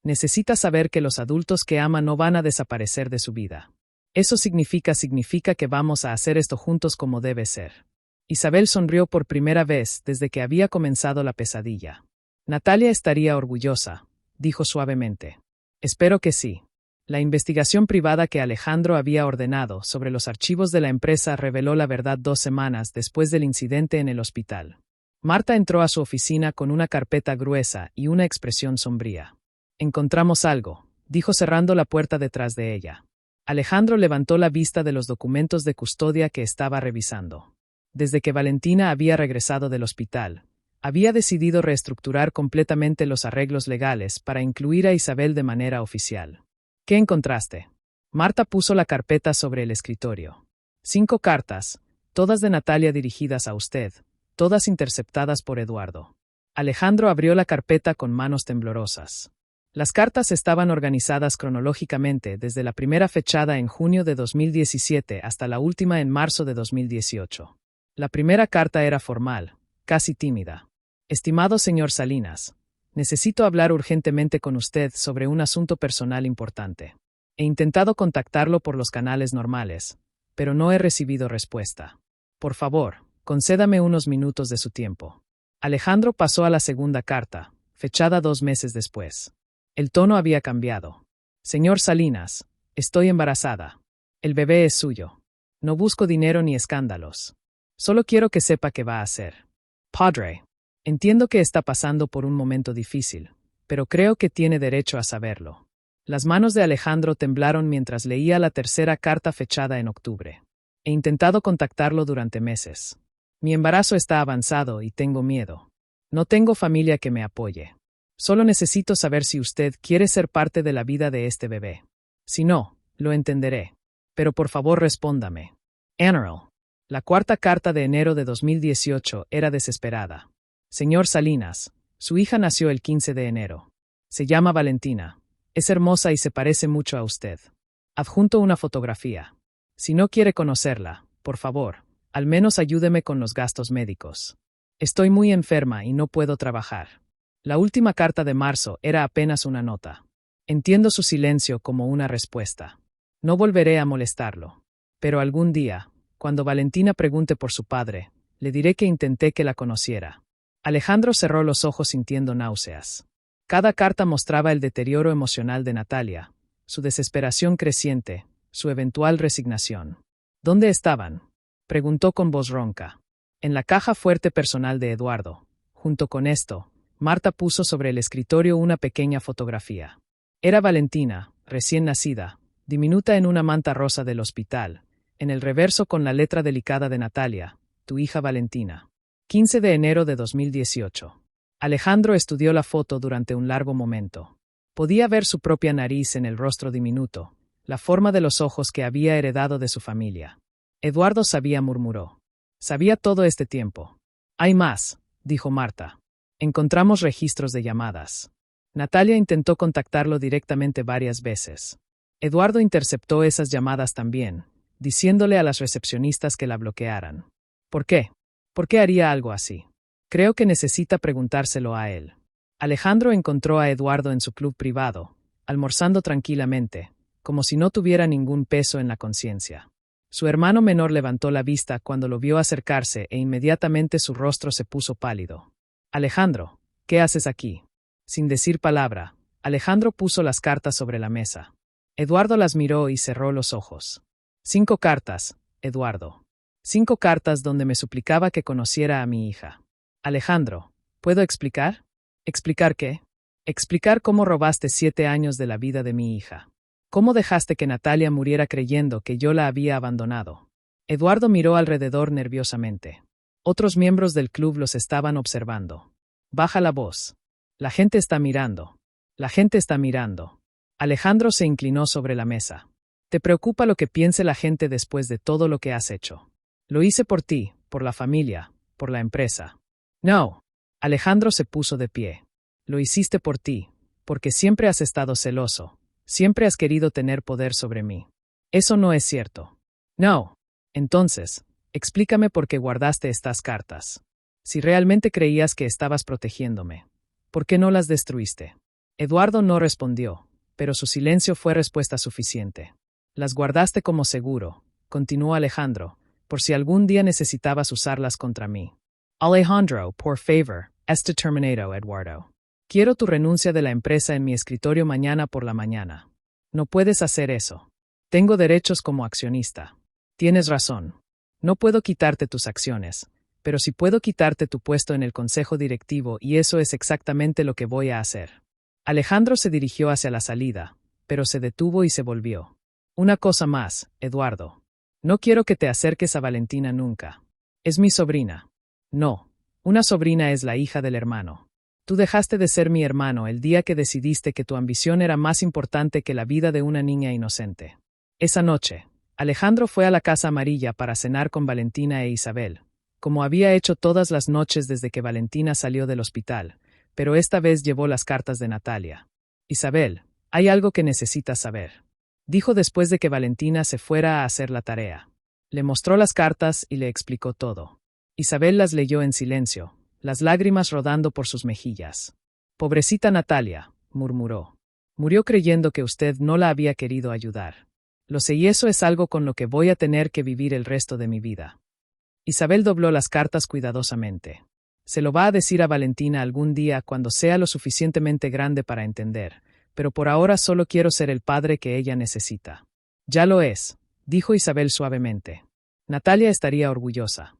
Necesita saber que los adultos que ama no van a desaparecer de su vida. Eso significa que vamos a hacer esto juntos como debe ser. Isabel sonrió por primera vez desde que había comenzado la pesadilla. Natalia estaría orgullosa, dijo suavemente. Espero que sí. La investigación privada que Alejandro había ordenado sobre los archivos de la empresa reveló la verdad 2 semanas después del incidente en el hospital. Marta entró a su oficina con una carpeta gruesa y una expresión sombría. Encontramos algo, dijo cerrando la puerta detrás de ella. Alejandro levantó la vista de los documentos de custodia que estaba revisando. Desde que Valentina había regresado del hospital, había decidido reestructurar completamente los arreglos legales para incluir a Isabel de manera oficial. ¿Qué encontraste? Marta puso la carpeta sobre el escritorio. 5 cartas, todas de Natalia dirigidas a usted, todas interceptadas por Eduardo. Alejandro abrió la carpeta con manos temblorosas. Las cartas estaban organizadas cronológicamente desde la primera fechada en junio de 2017 hasta la última en marzo de 2018. La primera carta era formal, casi tímida. Estimado señor Salinas, necesito hablar urgentemente con usted sobre un asunto personal importante. He intentado contactarlo por los canales normales, pero no he recibido respuesta. Por favor, concédame unos minutos de su tiempo. Alejandro pasó a la segunda carta, fechada 2 meses después. El tono había cambiado. Señor Salinas, estoy embarazada. El bebé es suyo. No busco dinero ni escándalos. Solo quiero que sepa qué va a hacer. Padre, entiendo que está pasando por un momento difícil, pero creo que tiene derecho a saberlo. Las manos de Alejandro temblaron mientras leía la tercera carta fechada en octubre. He intentado contactarlo durante meses. Mi embarazo está avanzado y tengo miedo. No tengo familia que me apoye. Solo necesito saber si usted quiere ser parte de la vida de este bebé. Si no, lo entenderé. Pero por favor respóndame. Anarel. La cuarta carta de enero de 2018 era desesperada. Señor Salinas, su hija nació el 15 de enero. Se llama Valentina. Es hermosa y se parece mucho a usted. Adjunto una fotografía. Si no quiere conocerla, por favor, al menos ayúdeme con los gastos médicos. Estoy muy enferma y no puedo trabajar. La última carta de marzo era apenas una nota. Entiendo su silencio como una respuesta. No volveré a molestarlo. Pero algún día, cuando Valentina pregunte por su padre, le diré que intenté que la conociera. Alejandro cerró los ojos sintiendo náuseas. Cada carta mostraba el deterioro emocional de Natalia, su desesperación creciente, su eventual resignación. ¿Dónde estaban? Preguntó con voz ronca. En la caja fuerte personal de Eduardo. Junto con esto, Marta puso sobre el escritorio una pequeña fotografía. Era Valentina, recién nacida, diminuta en una manta rosa del hospital, en el reverso con la letra delicada de Natalia, tu hija Valentina. 15 de enero de 2018. Alejandro estudió la foto durante un largo momento. Podía ver su propia nariz en el rostro diminuto, la forma de los ojos que había heredado de su familia. Eduardo sabía, murmuró. Sabía todo este tiempo. Hay más, dijo Marta. Encontramos registros de llamadas. Natalia intentó contactarlo directamente varias veces. Eduardo interceptó esas llamadas también, diciéndole a las recepcionistas que la bloquearan. ¿Por qué? ¿Por qué haría algo así? Creo que necesita preguntárselo a él. Alejandro encontró a Eduardo en su club privado, almorzando tranquilamente, como si no tuviera ningún peso en la conciencia. Su hermano menor levantó la vista cuando lo vio acercarse e inmediatamente su rostro se puso pálido. Alejandro, ¿qué haces aquí? Sin decir palabra, Alejandro puso las cartas sobre la mesa. Eduardo las miró y cerró los ojos. 5 cartas, Eduardo. 5 cartas donde me suplicaba que conociera a mi hija. Alejandro, ¿puedo explicar? ¿Explicar qué? Explicar cómo robaste 7 años de la vida de mi hija. ¿Cómo dejaste que Natalia muriera creyendo que yo la había abandonado? Eduardo miró alrededor nerviosamente. Otros miembros del club los estaban observando. Baja la voz. La gente está mirando. La gente está mirando. Alejandro se inclinó sobre la mesa. Te preocupa lo que piense la gente después de todo lo que has hecho. Lo hice por ti, por la familia, por la empresa. No. Alejandro se puso de pie. Lo hiciste por ti, porque siempre has estado celoso. Siempre has querido tener poder sobre mí. Eso no es cierto. No. Entonces, explícame por qué guardaste estas cartas. Si realmente creías que estabas protegiéndome, ¿por qué no las destruiste? Eduardo no respondió, pero su silencio fue respuesta suficiente. Las guardaste como seguro, continuó Alejandro, por si algún día necesitabas usarlas contra mí. Alejandro, por favor, este terminado, Eduardo. Quiero tu renuncia de la empresa en mi escritorio mañana por la mañana. No puedes hacer eso. Tengo derechos como accionista. Tienes razón. No puedo quitarte tus acciones, pero sí puedo quitarte tu puesto en el consejo directivo y eso es exactamente lo que voy a hacer. Alejandro se dirigió hacia la salida, pero se detuvo y se volvió. Una cosa más, Eduardo. No quiero que te acerques a Valentina nunca. Es mi sobrina. No, una sobrina es la hija del hermano. Tú dejaste de ser mi hermano el día que decidiste que tu ambición era más importante que la vida de una niña inocente. Esa noche, Alejandro fue a la Casa Amarilla para cenar con Valentina e Isabel, como había hecho todas las noches desde que Valentina salió del hospital, pero esta vez llevó las cartas de Natalia. Isabel, hay algo que necesitas saber, dijo después de que Valentina se fuera a hacer la tarea. Le mostró las cartas y le explicó todo. Isabel las leyó en silencio, las lágrimas rodando por sus mejillas. Pobrecita Natalia, murmuró. Murió creyendo que usted no la había querido ayudar. Lo sé y eso es algo con lo que voy a tener que vivir el resto de mi vida. Isabel dobló las cartas cuidadosamente. Se lo va a decir a Valentina algún día cuando sea lo suficientemente grande para entender, pero por ahora solo quiero ser el padre que ella necesita. Ya lo es, dijo Isabel suavemente. Natalia estaría orgullosa.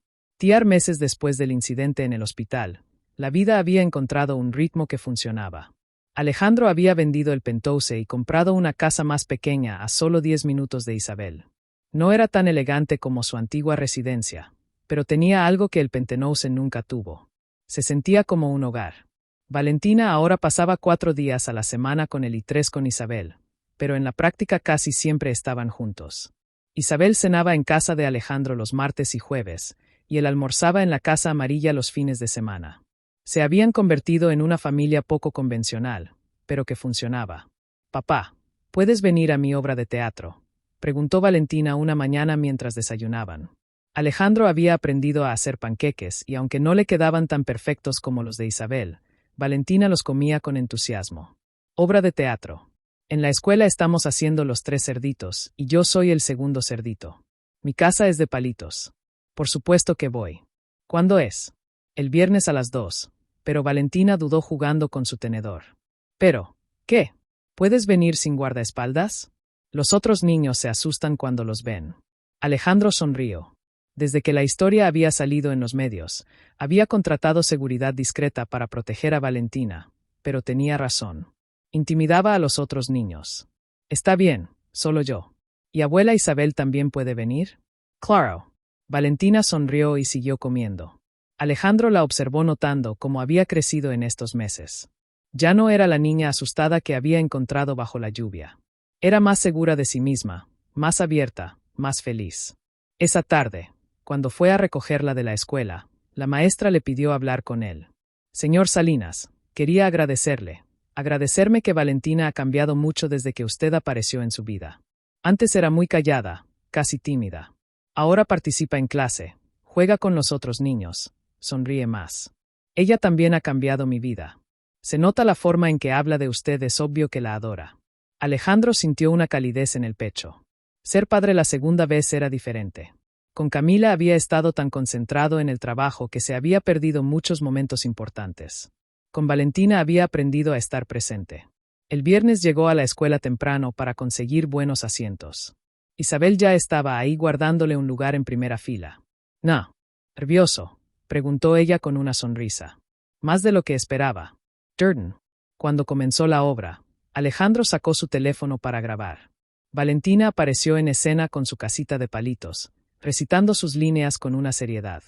Meses después del incidente en el hospital, la vida había encontrado un ritmo que funcionaba. Alejandro había vendido el penthouse y comprado una casa más pequeña a solo 10 minutos de Isabel. No era tan elegante como su antigua residencia, pero tenía algo que el penthouse nunca tuvo. Se sentía como un hogar. Valentina ahora pasaba 4 días a la semana con él y 3 con Isabel, pero en la práctica casi siempre estaban juntos. Isabel cenaba en casa de Alejandro los martes y jueves, y él almorzaba en la Casa Amarilla los fines de semana. Se habían convertido en una familia poco convencional, pero que funcionaba. «Papá, ¿puedes venir a mi obra de teatro?», preguntó Valentina una mañana mientras desayunaban. Alejandro había aprendido a hacer panqueques y aunque no le quedaban tan perfectos como los de Isabel, Valentina los comía con entusiasmo. «Obra de teatro. En la escuela estamos haciendo Los 3 cerditos, y yo soy el segundo cerdito. Mi casa es de palitos. Por supuesto que voy. ¿Cuándo es? El viernes a las 2, pero Valentina dudó jugando con su tenedor. Pero, ¿qué? ¿Puedes venir sin guardaespaldas? Los otros niños se asustan cuando los ven. Alejandro sonrió. Desde que la historia había salido en los medios, había contratado seguridad discreta para proteger a Valentina, pero tenía razón. Intimidaba a los otros niños. Está bien, solo yo. ¿Y abuela Isabel también puede venir? Claro. Valentina sonrió y siguió comiendo. Alejandro la observó notando cómo había crecido en estos meses. Ya no era la niña asustada que había encontrado bajo la lluvia. Era más segura de sí misma, más abierta, más feliz. Esa tarde, cuando fue a recogerla de la escuela, la maestra le pidió hablar con él. «Señor Salinas, quería agradecerme que Valentina ha cambiado mucho desde que usted apareció en su vida. Antes era muy callada, casi tímida. Ahora participa en clase, juega con los otros niños, sonríe más. Ella también ha cambiado mi vida. Se nota la forma en que habla de usted, es obvio que la adora». Alejandro sintió una calidez en el pecho. Ser padre la segunda vez era diferente. Con Camila había estado tan concentrado en el trabajo que se había perdido muchos momentos importantes. Con Valentina había aprendido a estar presente. El viernes llegó a la escuela temprano para conseguir buenos asientos. Isabel ya estaba ahí guardándole un lugar en primera fila. «¿No? ¿Nervioso?», preguntó ella con una sonrisa. Más de lo que esperaba. Durden. Cuando comenzó la obra, Alejandro sacó su teléfono para grabar. Valentina apareció en escena con su casita de palitos, recitando sus líneas con una seriedad.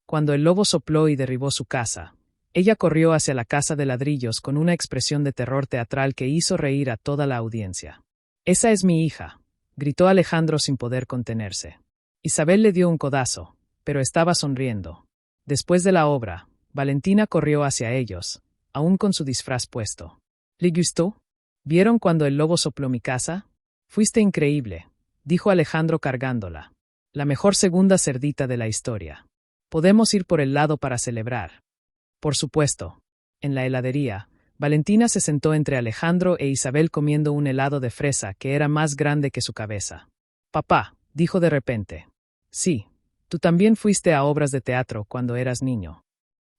Cuando el lobo sopló y derribó su casa, ella corrió hacia la casa de ladrillos con una expresión de terror teatral que hizo reír a toda la audiencia. «Esa es mi hija», gritó Alejandro sin poder contenerse. Isabel le dio un codazo, pero estaba sonriendo. Después de la obra, Valentina corrió hacia ellos, aún con su disfraz puesto. ¿Le gustó? ¿Vieron cuando el lobo sopló mi casa? Fuiste increíble, dijo Alejandro cargándola. La mejor segunda cerdita de la historia. Podemos ir por el lado para celebrar. Por supuesto. En la heladería, Valentina se sentó entre Alejandro e Isabel comiendo un helado de fresa que era más grande que su cabeza. Papá, dijo de repente. Sí, tú también fuiste a obras de teatro cuando eras niño.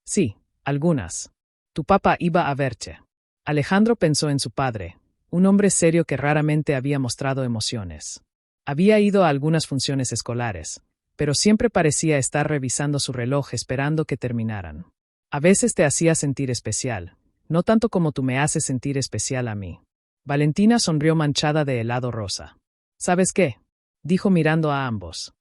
Sí, algunas. Tu papá iba a verte. Alejandro pensó en su padre, un hombre serio que raramente había mostrado emociones. Había ido a algunas funciones escolares, pero siempre parecía estar revisando su reloj esperando que terminaran. A veces te hacía sentir especial, no tanto como tú me haces sentir especial a mí. Valentina sonrió manchada de helado rosa. ¿Sabes qué? Dijo mirando a ambos.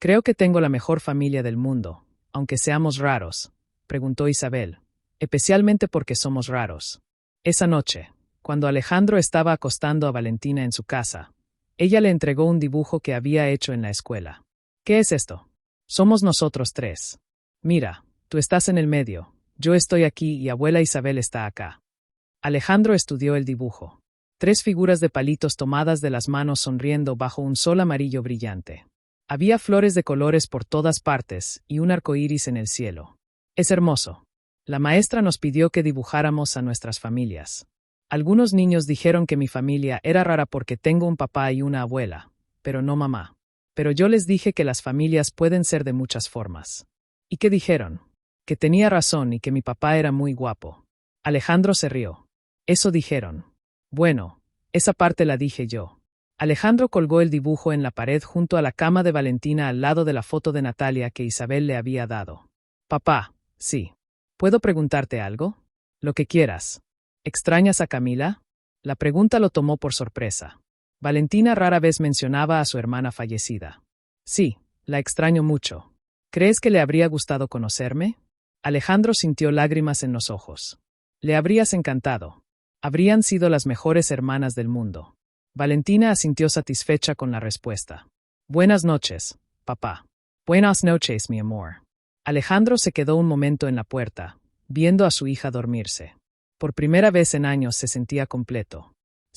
Creo que tengo la mejor familia del mundo, aunque seamos raros, preguntó Isabel, especialmente porque somos raros. Esa noche, cuando Alejandro estaba acostando a Valentina en su casa, ella le entregó un dibujo que había hecho en la escuela. ¿Qué es esto? Somos nosotros tres. Mira, tú estás en el medio, yo estoy aquí y abuela Isabel está acá. Alejandro estudió el dibujo. 3 figuras de palitos tomadas de las manos sonriendo bajo un sol amarillo brillante. Había flores de colores por todas partes y un arco iris en el cielo. Es hermoso. La maestra nos pidió que dibujáramos a nuestras familias. Algunos niños dijeron que mi familia era rara porque tengo un papá y una abuela, pero no mamá. Pero yo les dije que las familias pueden ser de muchas formas. ¿Y qué dijeron? Que tenía razón y que mi papá era muy guapo. Alejandro se rió. Eso dijeron. Bueno, esa parte la dije yo. Alejandro colgó el dibujo en la pared junto a la cama de Valentina al lado de la foto de Natalia que Isabel le había dado. Papá, sí. ¿Puedo preguntarte algo? Lo que quieras. ¿Extrañas a Camila? La pregunta lo tomó por sorpresa. Valentina rara vez mencionaba a su hermana fallecida. Sí, la extraño mucho. ¿Crees que le habría gustado conocerme? Alejandro sintió lágrimas en los ojos. Le habrías encantado. Habrían sido las mejores hermanas del mundo. Valentina asintió satisfecha con la respuesta. Buenas noches, papá. Buenas noches, mi amor. Alejandro se quedó un momento en la puerta, viendo a su hija dormirse. Por primera vez en años se sentía completo.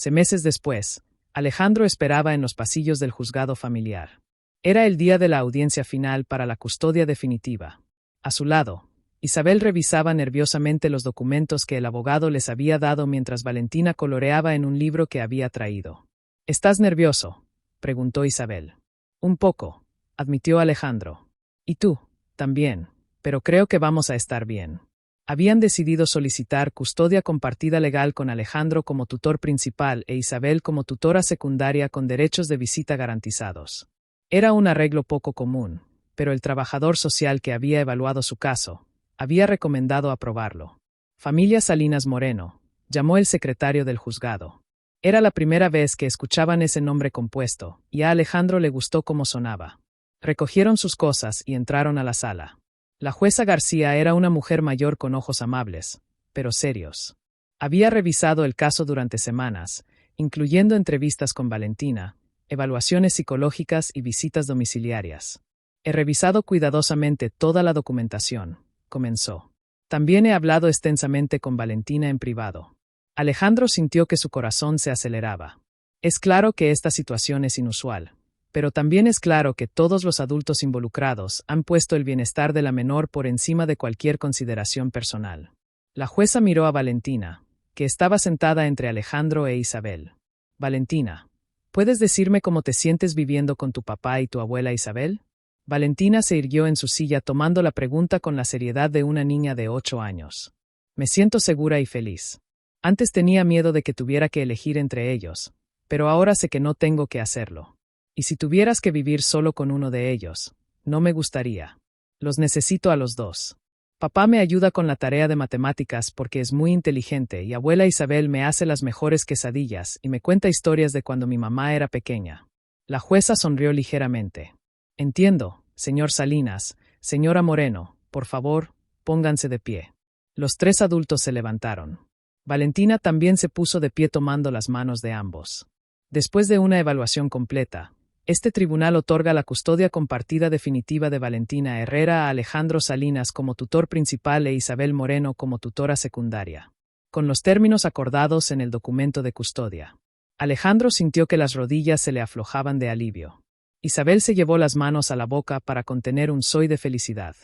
Meses después, Alejandro esperaba en los pasillos del juzgado familiar. Era el día de la audiencia final para la custodia definitiva. A su lado, Isabel revisaba nerviosamente los documentos que el abogado les había dado mientras Valentina coloreaba en un libro que había traído. ¿Estás nervioso?, preguntó Isabel. Un poco, admitió Alejandro. ¿Y tú? También, pero creo que vamos a estar bien. Habían decidido solicitar custodia compartida legal con Alejandro como tutor principal e Isabel como tutora secundaria con derechos de visita garantizados. Era un arreglo poco común, pero el trabajador social que había evaluado su caso había recomendado aprobarlo. Familia Salinas Moreno, llamó el secretario del juzgado. Era la primera vez que escuchaban ese nombre compuesto, y a Alejandro le gustó cómo sonaba. Recogieron sus cosas y entraron a la sala. La jueza García era una mujer mayor con ojos amables, pero serios. Había revisado el caso durante semanas, incluyendo entrevistas con Valentina, evaluaciones psicológicas y visitas domiciliarias. He revisado cuidadosamente toda la documentación, comenzó. También he hablado extensamente con Valentina en privado. Alejandro sintió que su corazón se aceleraba. Es claro que esta situación es inusual, pero también es claro que todos los adultos involucrados han puesto el bienestar de la menor por encima de cualquier consideración personal. La jueza miró a Valentina, que estaba sentada entre Alejandro e Isabel. Valentina, ¿puedes decirme cómo te sientes viviendo con tu papá y tu abuela Isabel? Valentina se irguió en su silla tomando la pregunta con la seriedad de una niña de 8 años. Me siento segura y feliz. Antes tenía miedo de que tuviera que elegir entre ellos, pero ahora sé que no tengo que hacerlo. Y si tuvieras que vivir solo con uno de ellos, no me gustaría. Los necesito a los dos. Papá me ayuda con la tarea de matemáticas porque es muy inteligente y abuela Isabel me hace las mejores quesadillas y me cuenta historias de cuando mi mamá era pequeña. La jueza sonrió ligeramente. Entiendo, señor Salinas, señora Moreno, por favor, pónganse de pie. Los 3 adultos se levantaron. Valentina también se puso de pie tomando las manos de ambos. Después de una evaluación completa, este tribunal otorga la custodia compartida definitiva de Valentina Herrera a Alejandro Salinas como tutor principal e Isabel Moreno como tutora secundaria, con los términos acordados en el documento de custodia. Alejandro sintió que las rodillas se le aflojaban de alivio. Isabel se llevó las manos a la boca para contener un soy de felicidad.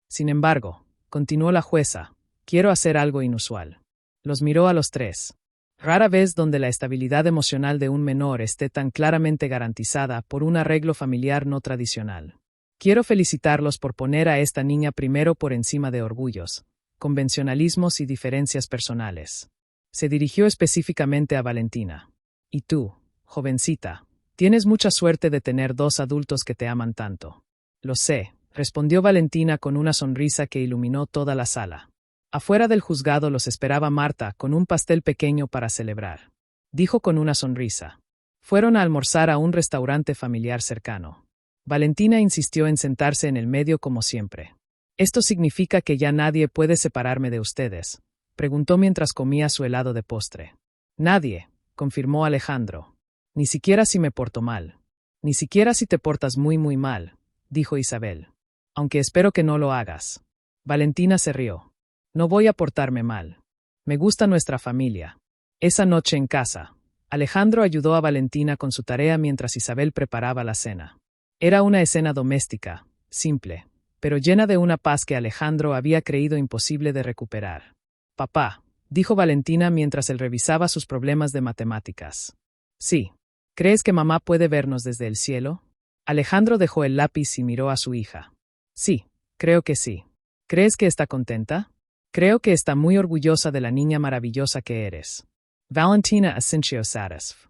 Sin embargo, continuó la jueza, quiero hacer algo inusual. Los miró a los tres. Rara vez donde la estabilidad emocional de un menor esté tan claramente garantizada por un arreglo familiar no tradicional. Quiero felicitarlos por poner a esta niña primero por encima de orgullos, convencionalismos y diferencias personales. Se dirigió específicamente a Valentina. Y tú, jovencita, tienes mucha suerte de tener dos adultos que te aman tanto. Lo sé, respondió Valentina con una sonrisa que iluminó toda la sala. Afuera del juzgado los esperaba Marta con un pastel pequeño para celebrar. Dijo con una sonrisa. Fueron a almorzar a un restaurante familiar cercano. Valentina insistió en sentarse en el medio como siempre. ¿Esto significa que ya nadie puede separarme de ustedes?, preguntó mientras comía su helado de postre. Nadie, confirmó Alejandro. Ni siquiera si me porto mal. Ni siquiera si te portas muy mal, dijo Isabel. Aunque espero que no lo hagas. Valentina se rió. No voy a portarme mal. Me gusta nuestra familia. Esa noche en casa, Alejandro ayudó a Valentina con su tarea mientras Isabel preparaba la cena. Era una escena doméstica, simple, pero llena de una paz que Alejandro había creído imposible de recuperar. Papá, dijo Valentina mientras él revisaba sus problemas de matemáticas. Sí. ¿Crees que mamá puede vernos desde el cielo? Alejandro dejó el lápiz y miró a su hija. Sí, creo que sí. ¿Crees que está contenta? Creo que está muy orgullosa de la niña maravillosa que eres. Valentina asintió satisf.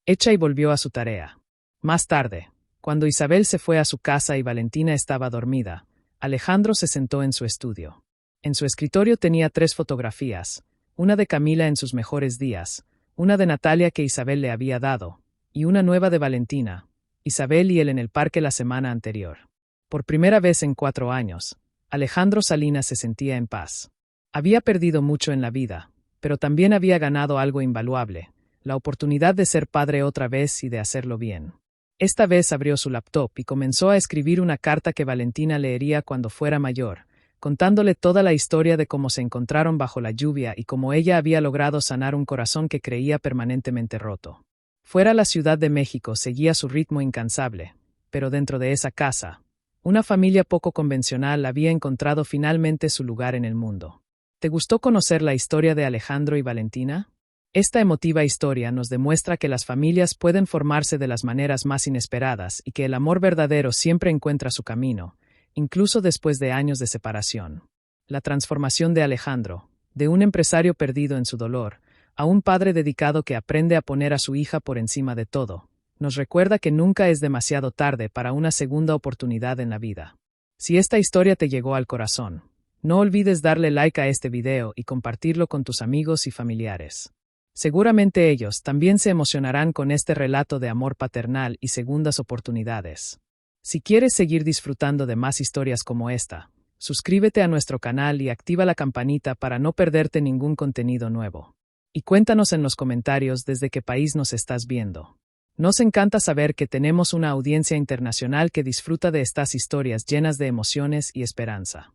Hecha y volvió a su tarea. Más tarde, cuando Isabel se fue a su casa y Valentina estaba dormida, Alejandro se sentó en su estudio. En su escritorio tenía 3 fotografías, una de Camila en sus mejores días, una de Natalia que Isabel le había dado, y una nueva de Valentina, Isabel y él en el parque la semana anterior. Por primera vez en 4 años, Alejandro Salinas se sentía en paz. Había perdido mucho en la vida, pero también había ganado algo invaluable, la oportunidad de ser padre otra vez y de hacerlo bien. Esta vez abrió su laptop y comenzó a escribir una carta que Valentina leería cuando fuera mayor, contándole toda la historia de cómo se encontraron bajo la lluvia y cómo ella había logrado sanar un corazón que creía permanentemente roto. Fuera la Ciudad de México seguía su ritmo incansable, pero dentro de esa casa, una familia poco convencional había encontrado finalmente su lugar en el mundo. ¿Te gustó conocer la historia de Alejandro y Valentina? Esta emotiva historia nos demuestra que las familias pueden formarse de las maneras más inesperadas y que el amor verdadero siempre encuentra su camino, incluso después de años de separación. La transformación de Alejandro, de un empresario perdido en su dolor, a un padre dedicado que aprende a poner a su hija por encima de todo, nos recuerda que nunca es demasiado tarde para una segunda oportunidad en la vida. Si esta historia te llegó al corazón, no olvides darle like a este video y compartirlo con tus amigos y familiares. Seguramente ellos también se emocionarán con este relato de amor paternal y segundas oportunidades. Si quieres seguir disfrutando de más historias como esta, suscríbete a nuestro canal y activa la campanita para no perderte ningún contenido nuevo. Y cuéntanos en los comentarios desde qué país nos estás viendo. Nos encanta saber que tenemos una audiencia internacional que disfruta de estas historias llenas de emociones y esperanza.